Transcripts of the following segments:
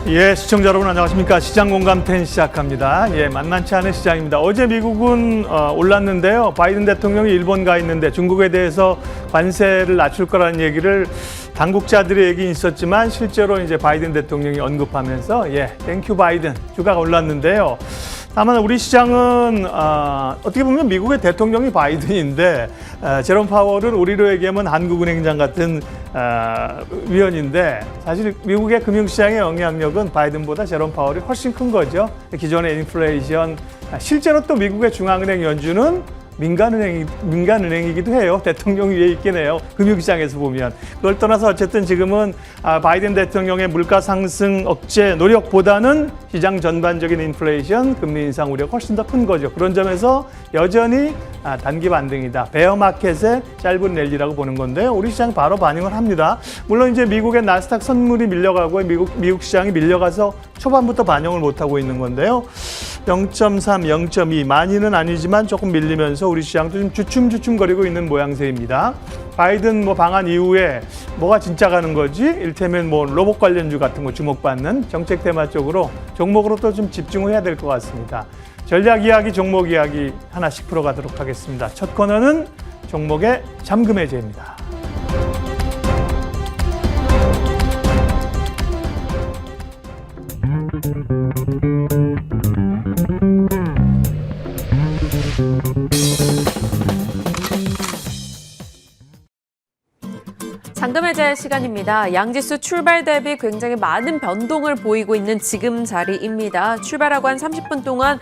예, 시청자 여러분 안녕하십니까. 시장공감10 시작합니다. 예, 만만치 않은 시장입니다. 어제 미국은 올랐는데요. 바이든 대통령이 일본 가 있는데 중국에 대해서 관세를 낮출 거라는 얘기를 당국자들의 얘기는 있었지만 실제로 이제 바이든 대통령이 언급하면서 땡큐 바이든 주가가 올랐는데요. 다만 우리 시장은 어떻게 보면 미국의 대통령이 바이든인데 제롬 파월은 우리로 얘기하면 한국은행장 같은 위원인데 사실 미국의 금융시장의 영향력은 바이든보다 제롬 파월이 훨씬 큰 거죠. 기존의 인플레이션, 실제로 또 미국의 중앙은행 연준은 민간은행이기도 해요. 대통령 위에 있긴 해요. 금융시장에서 보면. 그걸 떠나서 어쨌든 지금은 바이든 대통령의 물가 상승 억제 노력보다는 시장 전반적인 인플레이션, 금리 인상 우려가 훨씬 더 큰 거죠. 그런 점에서 여전히 단기 반등이다. 베어마켓의 짧은 랠리라고 보는 건데요. 우리 시장 바로 반응을 합니다. 물론 이제 미국의 나스닥 선물이 밀려가고 미국 시장이 밀려가서 초반부터 반영을 못하고 있는 건데요. 0.3, 0.2 많이는 아니지만 조금 밀리면서 우리 시장도 좀 주춤주춤거리고 있는 모양새입니다. 바이든 방안 이후에 뭐가 진짜 가는 거지? 일테면 로봇 관련주 같은 거 주목받는 정책 테마 쪽으로 종목으로 또 좀 집중을 해야 될 것 같습니다. 전략 이야기, 종목 이야기 하나씩 풀어가도록 하겠습니다. 첫 코너는 종목의 잠금 해제입니다. 잠금 해제 시간입니다. 양지수 출발 대비 굉장히 많은 변동을 보이고 있는 지금 자리입니다. 출발하고 한 30분 동안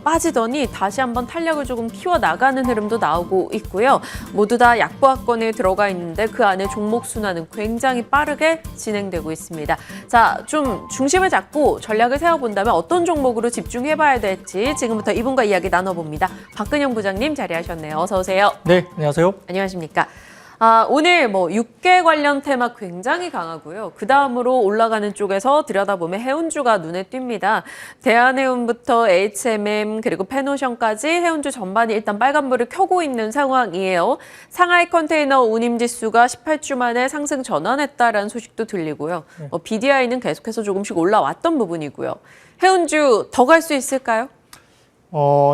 빠지더니 다시 한번 탄력을 조금 키워나가는 흐름도 나오고 있고요. 모두 다 약보합권에 들어가 있는데 그 안에 종목 순환은 굉장히 빠르게 진행되고 있습니다. 자, 좀 중심을 잡고 전략을 세워본다면 어떤 종목으로 집중해봐야 될지 지금부터 이분과 이야기 나눠봅니다. 박근영 부장님 자리하셨네요. 어서 오세요. 네, 안녕하세요. 안녕하십니까. 오늘 6개 관련 테마 굉장히 강하고요. 그 다음으로 올라가는 쪽에서 들여다보면 해운주가 눈에 띕니다. 대한해운부터 HMM 그리고 페노션까지 해운주 전반이 일단 빨간불을 켜고 있는 상황이에요. 상하이 컨테이너 운임지수가 18주 만에 상승 전환했다라는 소식도 들리고요. BDI는 계속해서 조금씩 올라왔던 부분이고요. 해운주 더 갈 수 있을까요?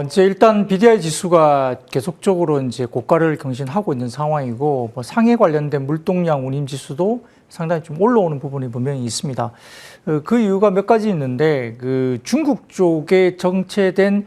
이제 일단 BDI 지수가 계속적으로 이제 고가를 경신하고 있는 상황이고, 상해 관련된 물동량 운임 지수도 상당히 좀 올라오는 부분이 분명히 있습니다. 그 이유가 몇 가지 있는데, 중국 쪽에 정체된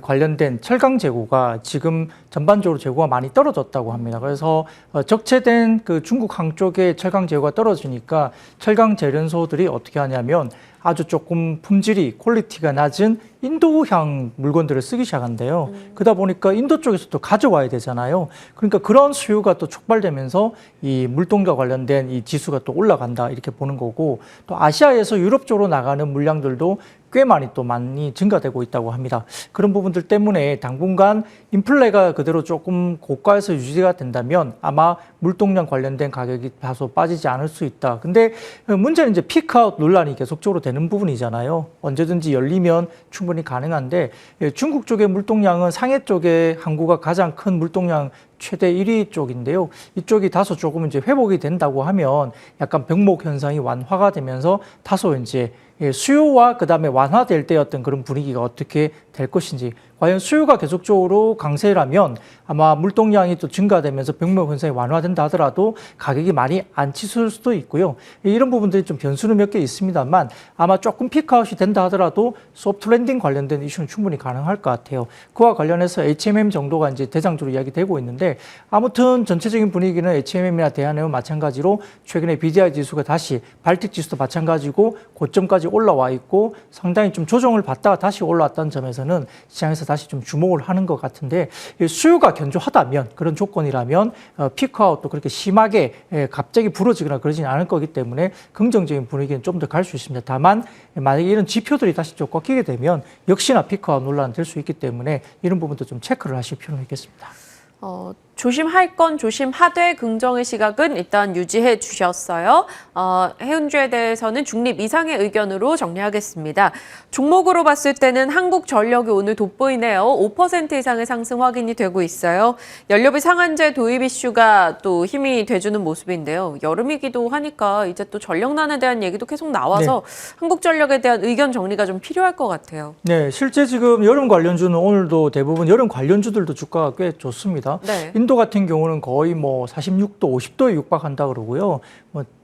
관련된 철강 재고가 지금 전반적으로 재고가 많이 떨어졌다고 합니다. 그래서 적체된 중국 항 쪽에 철강 재고가 떨어지니까 철강 제련소들이 어떻게 하냐면 아주 조금 품질이 퀄리티가 낮은 인도향 물건들을 쓰기 시작한대요. 그러다 보니까 인도 쪽에서 또 가져와야 되잖아요. 그러니까 그런 수요가 또 촉발되면서 이 물동과 관련된 이 지수가 또 올라간다 이렇게 보는 거고, 또 아시아에서 유럽 쪽으로 나가는 물량들도 꽤 많이 증가되고 있다고 합니다. 그런 부분들 때문에 당분간 인플레가 그대로 조금 고가에서 유지가 된다면 아마 물동량 관련된 가격이 다소 빠지지 않을 수 있다. 근데 문제는 이제 피크아웃 논란이 계속적으로 되는 부분이잖아요. 언제든지 열리면 충분히 가능한데, 중국 쪽의 물동량은 상해 쪽의 항구가 가장 큰 물동량 최대 1위 쪽인데요. 이쪽이 다소 조금 이제 회복이 된다고 하면 약간 병목 현상이 완화가 되면서 다소 이제 수요와 그다음에 완화될 때였던 그런 분위기가 어떻게 될 것인지, 과연 수요가 계속적으로 강세라면 아마 물동량이 또 증가되면서 병목 현상이 완화된다 하더라도 가격이 많이 안 치솟을 수도 있고요. 이런 부분들이 좀 변수는 몇 개 있습니다만 아마 조금 피크아웃이 된다 하더라도 소프트 랜딩 관련된 이슈는 충분히 가능할 것 같아요. 그와 관련해서 HMM 정도가 이제 대장주로 이야기되고 있는데, 아무튼 전체적인 분위기는 HMM이나 대한해운 마찬가지로 최근에 BDI 지수가 다시 발틱 지수도 마찬가지고 고점까지 올라와 있고 상당히 좀 조정을 받다가 다시 올라왔다는 점에서는 시장에서 다시 좀 주목을 하는 것 같은데, 수요가 견조하다면, 그런 조건이라면 피크아웃도 그렇게 심하게 갑자기 부러지거나 그러지는 않을 거기 때문에 긍정적인 분위기는 좀 더 갈 수 있습니다. 다만 만약에 이런 지표들이 다시 좀 꺾이게 되면 역시나 피크아웃 논란이 될 수 있기 때문에 이런 부분도 좀 체크를 하실 필요는 있겠습니다. 조심할 건 조심하되 긍정의 시각은 일단 유지해 주셨어요. 해운주에 대해서는 중립 이상의 의견으로 정리하겠습니다. 종목으로 봤을 때는 한국전력이 오늘 돋보이네요. 5% 이상의 상승 확인이 되고 있어요. 연료비 상한제 도입 이슈가 또 힘이 돼주는 모습인데요. 여름이기도 하니까 이제 또 전력난에 대한 얘기도 계속 나와서 한국전력에 대한 의견 정리가 좀 필요할 것 같아요. 네, 실제 지금 여름 관련주는 오늘도 대부분 여름 관련주들도 주가가 꽤 좋습니다. 네. 인도 같은 경우는 거의 뭐 46도, 50도에 육박한다 그러고요.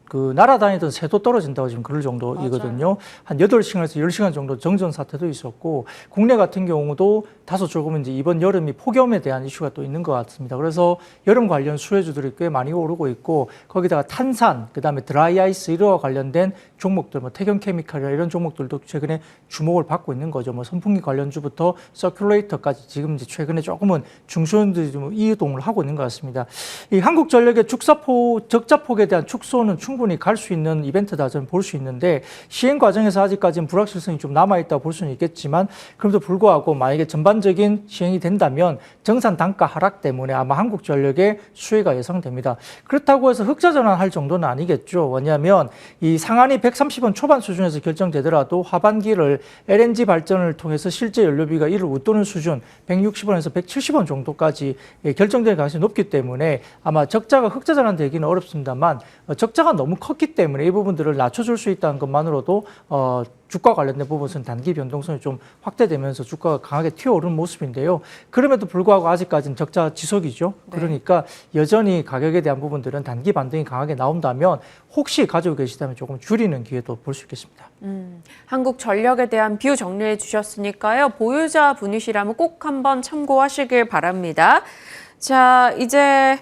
그 날아다니던 새도 떨어진다고 지금 그럴 정도이거든요. 한 8시간에서 10시간 정도 정전 사태도 있었고, 국내 같은 경우도 다소 조금 이제 이번 여름이 폭염에 대한 이슈가 또 있는 것 같습니다. 그래서 여름 관련 수혜주들이 꽤 많이 오르고 있고, 거기다가 탄산, 그다음에 드라이 아이스 이러와 관련된 종목들, 뭐 태경케미칼이나 이런 종목들도 최근에 주목을 받고 있는 거죠. 뭐 선풍기 관련주부터 서큘레이터까지 지금 이제 최근에 조금은 중소형들이 좀 이동을 하고 있는 것 같습니다. 이 한국전력의 적자폭에 대한 축소는 충분히 갈 수 있는 이벤트다 저는 볼 수 있는데, 시행 과정에서 아직까지는 불확실성이 좀 남아있다고 볼 수는 있겠지만, 그럼에도 불구하고 만약에 전반적인 시행이 된다면 정산 단가 하락 때문에 아마 한국전력의 수혜가 예상됩니다. 그렇다고 해서 흑자 전환할 정도는 아니겠죠. 왜냐하면 이 상한이 130원 초반 수준에서 결정되더라도 하반기를 LNG 발전을 통해서 실제 연료비가 이를 웃도는 수준 160원에서 170원 정도까지 결정될 가능성이 높기 때문에 아마 적자가 흑자 전환되기는 어렵습니다만, 적자가 너무 컸기 때문에 이 부분들을 낮춰줄 수 있다는 것만으로도 주가 관련된 부분은 단기 변동성이 좀 확대되면서 주가가 강하게 튀어오르는 모습인데요. 그럼에도 불구하고 아직까지는 적자 지속이죠. 네. 그러니까 여전히 가격에 대한 부분들은 단기 반등이 강하게 나온다면 혹시 가지고 계시다면 조금 줄이는 기회도 볼 수 있겠습니다. 한국전력에 대한 뷰 정리해 주셨으니까요. 보유자 분이시라면 꼭 한번 참고하시길 바랍니다. 자, 이제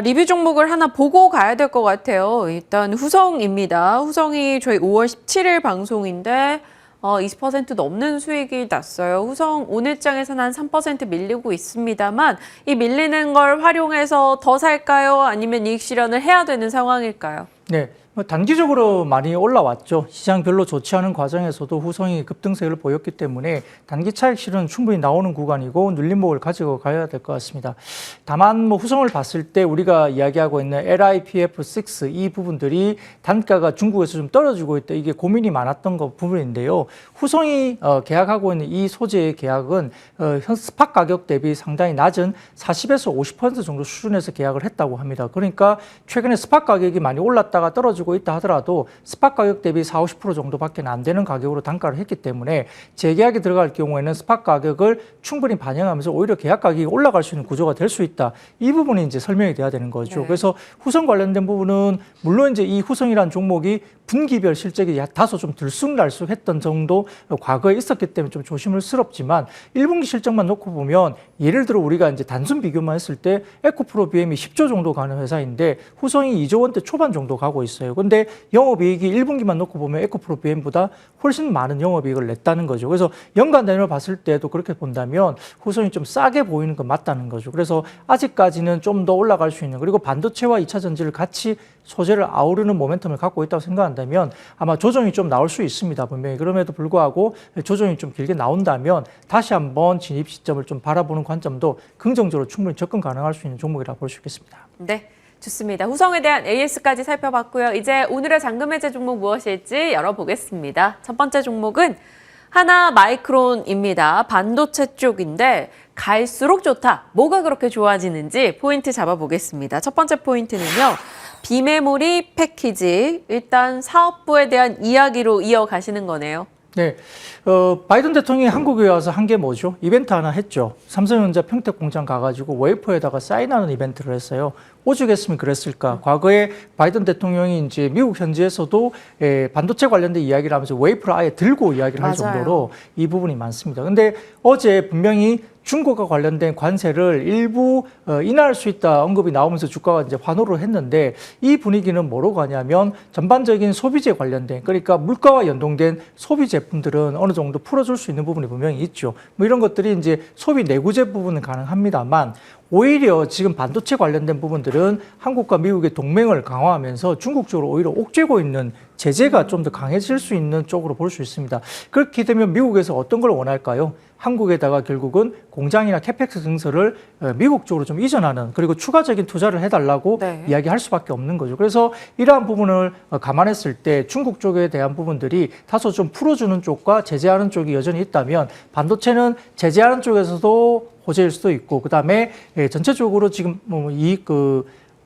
리뷰 종목을 하나 보고 가야 될 것 같아요. 일단 후성입니다. 후성이 저희 5월 17일 방송인데 20% 넘는 수익이 났어요. 후성 오늘장에서는 한 3% 밀리고 있습니다만, 이 밀리는 걸 활용해서 더 살까요? 아니면 이익 실현을 해야 되는 상황일까요? 네. 단기적으로 많이 올라왔죠. 시장 별로 좋지 않은 과정에서도 후성이 급등세를 보였기 때문에 단기 차익 실현은 충분히 나오는 구간이고 눌림목을 가지고 가야 될 것 같습니다. 다만 뭐 후성을 봤을 때 우리가 이야기하고 있는 LIPF6 이 부분들이 단가가 중국에서 좀 떨어지고 있다. 이게 고민이 많았던 부분인데요. 후성이 계약하고 있는 이 소재의 계약은 현 스팟 가격 대비 상당히 낮은 40에서 50% 정도 수준에서 계약을 했다고 합니다. 그러니까 최근에 스팟 가격이 많이 올랐다가 떨어지고 있다 하더라도 스팟 가격 대비 40, 50% 정도밖에 안 되는 가격으로 단가를 했기 때문에 재계약이 들어갈 경우에는 스팟 가격을 충분히 반영하면서 오히려 계약 가격이 올라갈 수 있는 구조가 될 수 있다. 이 부분이 이제 설명이 돼야 되는 거죠. 네. 그래서 후성 관련된 부분은 물론 이제 이 후성이라는 종목이 분기별 실적이 다소 좀 들쑥날쑥했던 정도 과거에 있었기 때문에 좀 조심스럽지만 1분기 실적만 놓고 보면 예를 들어 우리가 이제 단순 비교만 했을 때 에코프로 BM이 10조 정도 가는 회사인데 후성이 2조 원대 초반 정도 가고 있어요. 근데 영업이익이 1분기만 놓고 보면 에코프로 BM보다 훨씬 많은 영업이익을 냈다는 거죠. 그래서 연간 단위로 봤을 때도 그렇게 본다면 후성이 좀 싸게 보이는 건 맞다는 거죠. 그래서 아직까지는 좀 더 올라갈 수 있는, 그리고 반도체와 2차 전지를 같이 소재를 아우르는 모멘텀을 갖고 있다고 생각한다면 아마 조정이 좀 나올 수 있습니다. 분명히. 그럼에도 불구하고 조정이 좀 길게 나온다면 다시 한번 진입 시점을 좀 바라보는 관점도 긍정적으로 충분히 접근 가능할 수 있는 종목이라고 볼 수 있겠습니다. 네, 좋습니다. 후성에 대한 AS까지 살펴봤고요. 이제 오늘의 잔금 해제 종목 무엇일지 열어보겠습니다. 첫 번째 종목은 하나마이크론입니다. 반도체 쪽인데 갈수록 좋다. 뭐가 그렇게 좋아지는지 포인트 잡아보겠습니다. 첫 번째 포인트는요. 비메모리 패키지. 일단 사업부에 대한 이야기로 이어가시는 거네요. 네, 바이든 대통령이 한국에 와서 한 게 뭐죠? 이벤트 하나 했죠. 삼성전자 평택 공장 가가지고 웨이퍼에다가 사인하는 이벤트를 했어요. 오죽했으면 그랬을까? 과거에 바이든 대통령이 이제 미국 현지에서도 반도체 관련된 이야기를 하면서 웨이퍼를 아예 들고 이야기를 할 맞아요. 정도로 이 부분이 많습니다. 근데 어제 분명히 중국과 관련된 관세를 일부 인하할 수 있다 언급이 나오면서 주가가 이제 환호를 했는데, 이 분위기는 뭐로 가냐면 전반적인 소비재 관련된, 그러니까 물가와 연동된 소비 제품들은 어느 정도 풀어줄 수 있는 부분이 분명히 있죠. 뭐 이런 것들이 이제 소비 내구재 부분은 가능합니다만 오히려 지금 반도체 관련된 부분들은 한국과 미국의 동맹을 강화하면서 중국 쪽으로 오히려 옥죄고 있는 제재가 좀 더 강해질 수 있는 쪽으로 볼 수 있습니다. 그렇게 되면 미국에서 어떤 걸 원할까요? 한국에다가 결국은 공장이나 캐펙스 증설을 미국 쪽으로 좀 이전하는, 그리고 추가적인 투자를 해달라고 네. 이야기할 수밖에 없는 거죠. 그래서 이러한 부분을 감안했을 때 중국 쪽에 대한 부분들이 다소 좀 풀어주는 쪽과 제재하는 쪽이 여전히 있다면, 반도체는 제재하는 쪽에서도 호재일 수도 있고, 그다음에 전체적으로 지금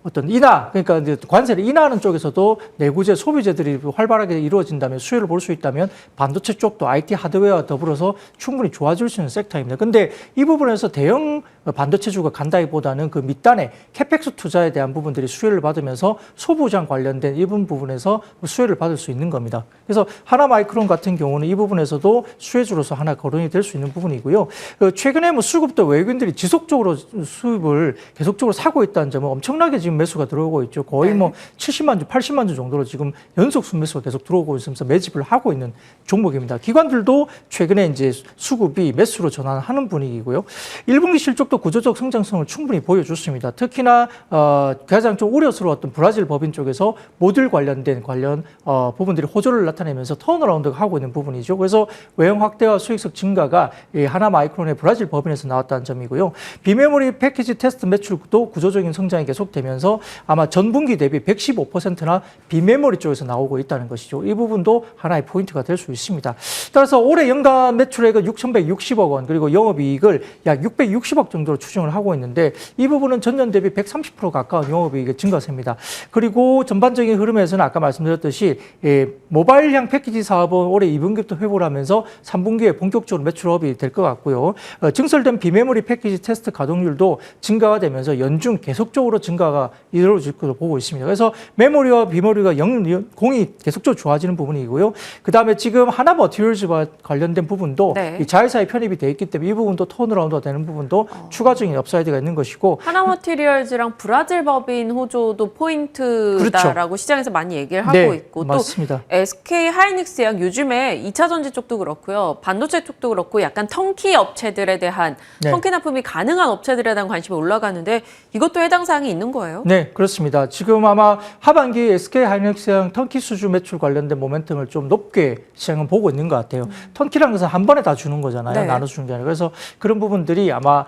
어떤 인하, 그러니까 이제 관세를 인하하는 쪽에서도 내구재 소비재들이 활발하게 이루어진다면, 수요를 볼 수 있다면 반도체 쪽도 IT 하드웨어와 더불어서 충분히 좋아질 수 있는 섹터입니다. 근데 이 부분에서 대형 반도체주가 간다기보다는 그 밑단의 캐펙스 투자에 대한 부분들이 수혜를 받으면서 소부장 관련된 이 부분에서 수혜를 받을 수 있는 겁니다. 그래서 하나마이크론 같은 경우는 이 부분에서도 수혜주로서 하나 거론이 될 수 있는 부분이고요. 최근에 뭐 수급도 외국인들이 지속적으로 수입을 계속적으로 사고 있다는 점은 엄청나게 지금 매수가 들어오고 있죠. 거의 뭐 70만 주, 80만 주 정도로 지금 연속 순매수가 계속 들어오고 있으면서 매집을 하고 있는 종목입니다. 기관들도 최근에 이제 수급이 매수로 전환하는 분위기고요. 1분기 실적도 구조적 성장성을 충분히 보여줬습니다. 특히나 가장 좀 우려스러웠던 브라질 법인 쪽에서 모듈 관련된 부분들이 호조를 나타내면서 턴어라운드가 하고 있는 부분이죠. 그래서 외형 확대와 수익성 증가가 하나마이크론의 브라질 법인에서 나왔다는 점이고요. 비메모리 패키지 테스트 매출도 구조적인 성장이 계속되면서 아마 전분기 대비 115%나 비메모리 쪽에서 나오고 있다는 것이죠. 이 부분도 하나의 포인트가 될 수 있습니다. 따라서 올해 연간 매출액은 6,160억 원, 그리고 영업이익을 약 660억 정도로 추정을 하고 있는데, 이 부분은 전년 대비 130% 가까운 영업이익의 증가세입니다. 그리고 전반적인 흐름에서는 아까 말씀드렸듯이 모바일형 패키지 사업은 올해 2분기부터 회복을 하면서 3분기에 본격적으로 매출업이 될 것 같고요. 증설된 비메모리 패키지 테스트 가동률도 증가가 되면서 연중 계속적으로 증가가 이루어질 것으로 보고 있습니다. 그래서 메모리와 비메모리가 공이 계속적으로 좋아지는 부분이고요. 그 다음에 지금 하나 머티리얼즈와 관련된 부분도 네. 이 자회사에 편입이 돼 있기 때문에 이 부분도 턴어라운드가 되는 부분도 추가적인 업사이드가 있는 것이고, 하나머티리얼즈랑 브라질 법인 호조도 포인트다라고 그렇죠. 시장에서 많이 얘기를 하고 네, 있고, 맞습니다. 또 SK 하이닉스약 요즘에 2차 전지 쪽도 그렇고요, 반도체 쪽도 그렇고 약간 턴키 업체들에 대한 네. 턴키 납품이 가능한 업체들에 대한 관심이 올라가는데, 이것도 해당 사항이 있는 거예요? 네, 그렇습니다. 지금 아마 하반기 SK 하이닉스랑 턴키 수주 매출 관련된 모멘텀을 좀 높게 시장은 보고 있는 것 같아요. 턴키라는 것은 한 번에 다 주는 거잖아요. 네. 나눠주는 게 아니라. 그래서 그런 부분들이 아마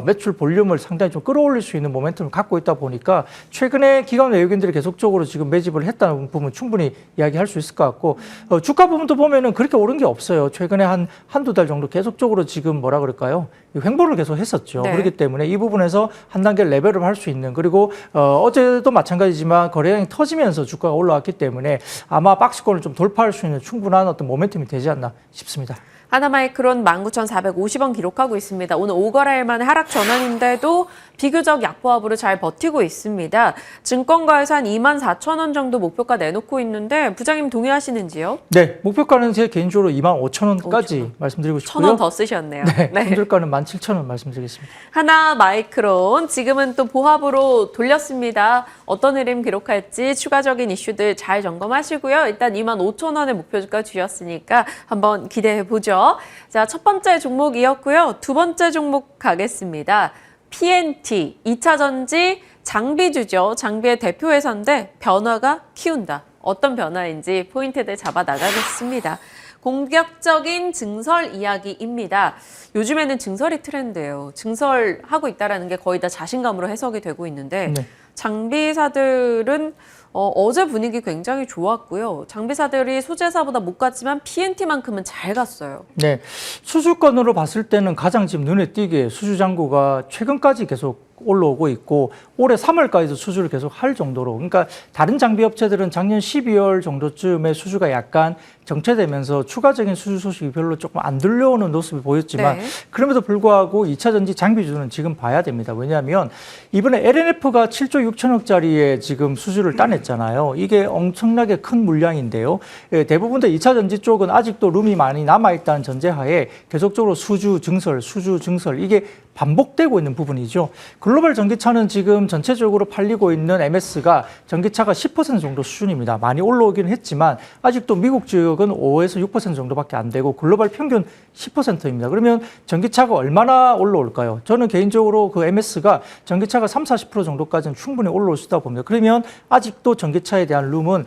매출 볼륨을 상당히 좀 끌어올릴 수 있는 모멘텀을 갖고 있다 보니까, 최근에 기관 외국인들이 계속적으로 지금 매집을 했다는 부분 충분히 이야기할 수 있을 것 같고, 주가 부분도 보면은 그렇게 오른 게 없어요. 최근에 한두 달 정도 계속적으로 지금 뭐라 그럴까요? 횡보를 계속 했었죠. 네. 그렇기 때문에 이 부분에서 한 단계 레벨을 할 수 있는, 그리고 어제도 마찬가지지만 거래량이 터지면서 주가가 올라왔기 때문에 아마 박스권을 좀 돌파할 수 있는 충분한 어떤 모멘텀이 되지 않나 싶습니다. 하나마이크론 19,450원 기록하고 있습니다. 오늘 5거래일 만에 하락 전환인데도 비교적 약보합으로 잘 버티고 있습니다. 증권가에서 한 24,000원 정도 목표가 내놓고 있는데, 부장님 동의하시는지요? 네, 목표가는 제 개인적으로 25,000원까지 말씀드리고 싶고요. 1,000원 더 쓰셨네요. 네, 손절가는 17,000원 말씀드리겠습니다. 하나마이크론 지금은 또 보합으로 돌렸습니다. 어떤 흐름 기록할지 추가적인 이슈들 잘 점검하시고요. 일단 25,000원의 목표가 주셨으니까 한번 기대해 보죠. 자, 첫 번째 종목이었고요. 두 번째 종목 가겠습니다. PNT, 2차 전지 장비주죠. 장비의 대표 회사인데 변화가 키운다. 어떤 변화인지 포인트들 잡아 나가겠습니다. 공격적인 증설 이야기입니다. 요즘에는 증설이 트렌드예요. 증설하고 있다는 게 거의 다 자신감으로 해석이 되고 있는데, 네. 장비사들은 어제 분위기 굉장히 좋았고요. 장비사들이 소재사보다 못 갔지만 PNT만큼은 잘 갔어요. 네, 수주권으로 봤을 때는 가장 지금 눈에 띄게 수주 잔고가 최근까지 계속 올라오고 있고, 올해 3월까지도 수주를 계속 할 정도로, 그러니까 다른 장비 업체들은 작년 12월 정도쯤에 수주가 약간 정체되면서 추가적인 수주 소식이 별로 조금 안 들려오는 모습이 보였지만, 네. 그럼에도 불구하고 2차 전지 장비주는 지금 봐야 됩니다. 왜냐하면 이번에 LNF가 7조 6천억짜리의 지금 수주를 따냈잖아요. 이게 엄청나게 큰 물량인데요. 대부분 다 2차 전지 쪽은 아직도 룸이 많이 남아있다는 전제하에 계속적으로 수주 증설 이게 반복되고 있는 부분이죠. 글로벌 전기차는 지금 전체적으로 팔리고 있는 MS가 전기차가 10% 정도 수준입니다. 많이 올라오긴 했지만 아직도 미국 지역은 5에서 6% 정도밖에 안 되고 글로벌 평균 10%입니다. 그러면 전기차가 얼마나 올라올까요? 저는 개인적으로 그 MS가 전기차가 30-40% 정도까지는 충분히 올라올 수 있다고 봅니다. 그러면 아직도 전기차에 대한 룸은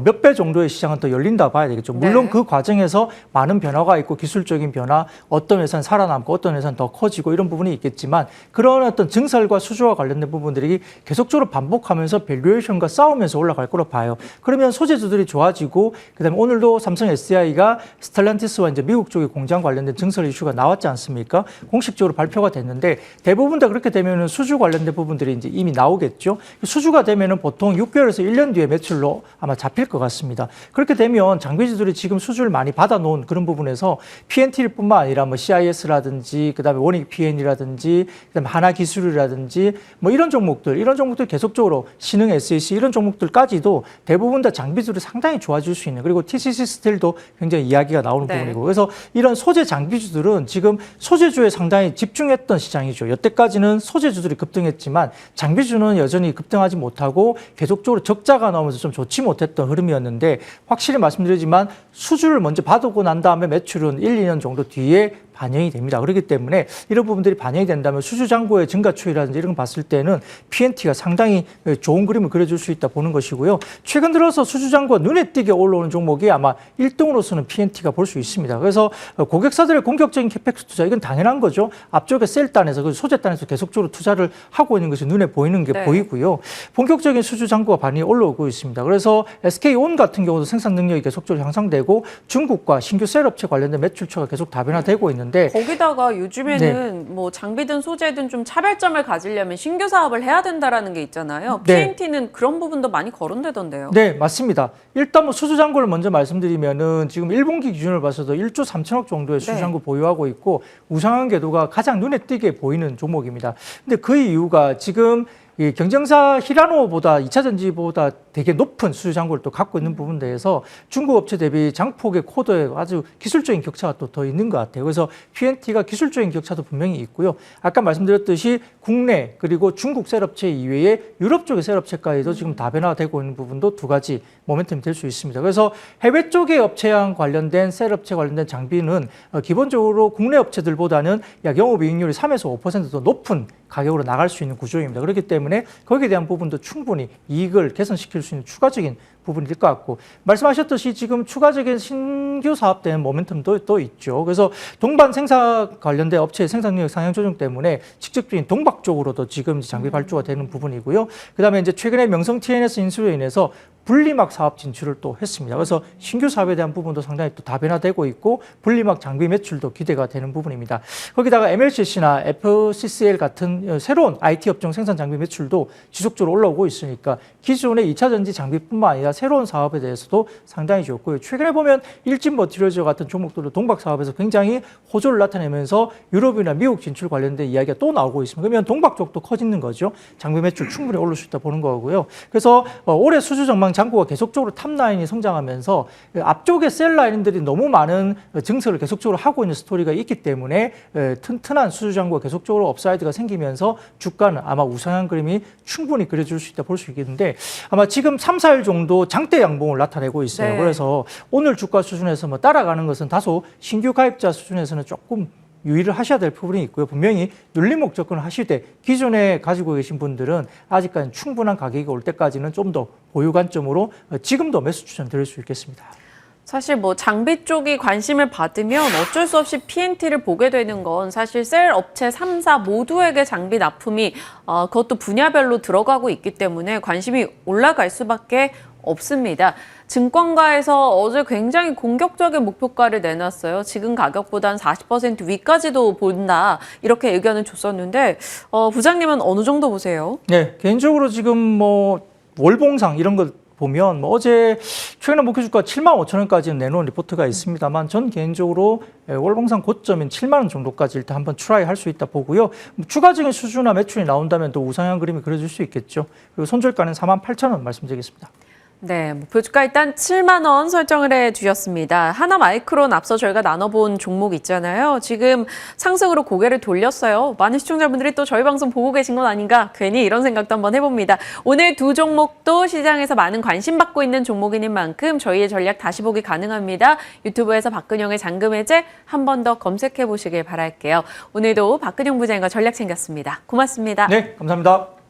몇 배 정도의 시장은 더 열린다 봐야 되겠죠. 물론 네. 그 과정에서 많은 변화가 있고 기술적인 변화, 어떤 회사는 살아남고 어떤 회사는 더 커지고 이런 부분이 있겠지만 그런 어떤 증설과 수주와 관련된 부분들이 계속적으로 반복하면서 밸류에이션과 싸우면서 올라갈 거로 봐요. 그러면 소재주들이 좋아지고 그다음에 오늘도 삼성 SDI가 스텔란티스와 이제 미국 쪽의 공장 관련된 증설 이슈가 나왔지 않습니까? 공식적으로 발표가 됐는데 대부분 다 그렇게 되면은 수주 관련된 부분들이 이제 이미 나오겠죠. 수주가 되면은 보통 6개월에서 1년 뒤에 매출로 아마 잡힐 것 같습니다. 그렇게 되면 장비주들이 지금 수주를 많이 받아놓은 그런 부분에서 PNT뿐만 아니라 뭐 CIS라든지 그다음에 원익 PN이라든지 그다음에 하나기술이라든지 뭐 이런 종목들 계속적으로 신흥 SAC 이런 종목들까지도 대부분 다 장비주들이 상당히 좋아질 수 있는 그리고 TCC 스틸도 굉장히 이야기가 나오는 네. 부분이고 그래서 이런 소재 장비주들은 지금 소재주에 상당히 집중했던 시장이죠. 여태까지는 소재주들이 급등했지만 장비주는 여전히 급등하지 못하고 계속적으로 적자가 나오면서 좀 좋지 못했던 흐름이었는데 확실히 말씀드리지만 수주를 먼저 받고 난 다음에 매출은 1-2년 정도 뒤에 반영이 됩니다. 그렇기 때문에 이런 부분들이 반영이 된다면 수주 잔고의 증가 추이라든지 이런 거 봤을 때는 PNT가 상당히 좋은 그림을 그려줄 수 있다 보는 것이고요. 최근 들어서 수주 잔고가 눈에 띄게 올라오는 종목이 아마 1등으로서는 PNT가 볼 수 있습니다. 그래서 고객사들의 공격적인 캐펙스 투자 이건 당연한 거죠. 앞쪽에 셀단에서 그 소재단에서 계속적으로 투자를 하고 있는 것이 눈에 보이는 게 네. 보이고요. 본격적인 수주 잔고가 많이 올라오고 있습니다. 그래서 SK온 같은 경우도 생산 능력이 계속적으로 향상되고 중국과 신규 셀 업체 관련된 매출처가 계속 다변화되고 있는데 거기다가 요즘에는 뭐 장비든 소재든 좀 차별점을 가지려면 신규 사업을 해야 된다라는 게 있잖아요. 네. PNT는 그런 부분도 많이 거론되던데요. 네, 맞습니다. 일단 뭐 수주 잔고를 먼저 말씀드리면은 지금 1분기 기준으로 봐서도 1조 3천억 정도의 수주 잔고 보유하고 있고 우상향 궤도가 가장 눈에 띄게 보이는 종목입니다. 근데 그 이유가 지금 이 경쟁사 히라노보다 2차 전지보다 되게 높은 수주 잔고를 또 갖고 있는 부분에 대해서 중국 업체 대비 장폭의 코드에 아주 기술적인 격차가 또 더 있는 것 같아요. 그래서 PNT가 기술적인 격차도 분명히 있고요. 아까 말씀드렸듯이 국내 그리고 중국 셀업체 이외에 유럽 쪽의 셀업체까지도 지금 다변화되고 있는 부분도 두 가지 모멘텀이 될 수 있습니다. 그래서 해외 쪽의 업체랑 관련된 셀업체 관련된 장비는 기본적으로 국내 업체들보다는 약 영업이익률이 3에서 5% 더 높은 가격으로 나갈 수 있는 구조입니다. 그렇기 때문에 거기에 대한 부분도 충분히 이익을 개선시킬 수 있는 추가적인 부분이 될 것 같고 말씀하셨듯이 지금 추가적인 신규 사업되는 모멘텀도 또 있죠. 그래서 동반 생산 관련된 업체의 생산력 상향 조정 때문에 직접적인 동박 쪽으로도 지금 장비 발주가 되는 부분이고요. 그다음에 이제 최근에 명성 TNS 인수로 인해서 분리막 사업 진출을 또 했습니다. 그래서 신규 사업에 대한 부분도 상당히 또 다변화되고 있고 분리막 장비 매출도 기대가 되는 부분입니다. 거기다가 MLCC나 FCCL 같은 새로운 IT 업종 생산 장비 매출도 지속적으로 올라오고 있으니까 기존의 2차 전지 장비뿐만 아니라 새로운 사업에 대해서도 상당히 좋고요. 최근에 보면 일진 머티리얼즈 같은 종목들도 동박 사업에서 굉장히 호조를 나타내면서 유럽이나 미국 진출 관련된 이야기가 또 나오고 있습니다. 그러면 동박 쪽도 커지는 거죠. 장비 매출 충분히 오를 수 있다 보는 거고요. 그래서 올해 수주 전망 잔고가 계속적으로 탑라인이 성장하면서 앞쪽에 셀라인들이 너무 많은 증설을 계속적으로 하고 있는 스토리가 있기 때문에 튼튼한 수주 잔고가 계속적으로 업사이드가 생기면서 주가는 아마 우상향 그림이 충분히 그려질 수 있다 볼 수 있겠는데 아마 지금 3, 4일 정도 장대 양봉을 나타내고 있어요. 네. 그래서 오늘 주가 수준에서 뭐 따라가는 것은 다소 신규 가입자 수준에서는 조금 유의를 하셔야 될 부분이 있고요. 분명히 눌림목 접근을 하시되 기존에 가지고 계신 분들은 아직까지 충분한 가격이 올 때까지는 좀 더 보유 관점으로 지금도 매수 추천 드릴 수 있겠습니다. 사실 뭐 장비 쪽이 관심을 받으면 어쩔 수 없이 PNT를 보게 되는 건 사실 셀 업체 3사 모두에게 장비 납품이 그것도 분야별로 들어가고 있기 때문에 관심이 올라갈 수밖에 없습니다. 증권가에서 어제 굉장히 공격적인 목표가를 내놨어요. 지금 가격보단 40% 위까지도 본다. 이렇게 의견을 줬었는데 부장님은 어느 정도 보세요? 네, 개인적으로 지금 뭐 월봉상 이런 것 보면 뭐 어제 최근에 목표 주가 75,000원까지 내놓은 리포트가 있습니다만 전 개인적으로 월봉상 고점인 7만 원 정도까지 일단 한번 트라이 할 수 있다 보고요. 추가적인 수주나 매출이 나온다면 또 우상향 그림이 그려질 수 있겠죠. 그리고 손절가는 48,000원 말씀드리겠습니다. 네, 목표 주가 일단 7만 원 설정을 해주셨습니다. 하나마이크론 앞서 저희가 나눠본 종목 있잖아요. 지금 상승으로 고개를 돌렸어요. 많은 시청자분들이 또 저희 방송 보고 계신 건 아닌가 괜히 이런 생각도 한번 해봅니다. 오늘 두 종목도 시장에서 많은 관심 받고 있는 종목인 만큼 저희의 전략 다시 보기 가능합니다. 유튜브에서 박근영의 잔금해제 한 번 더 검색해 보시길 바랄게요. 오늘도 박근영 부장과 전략 챙겼습니다. 고맙습니다. 네, 감사합니다.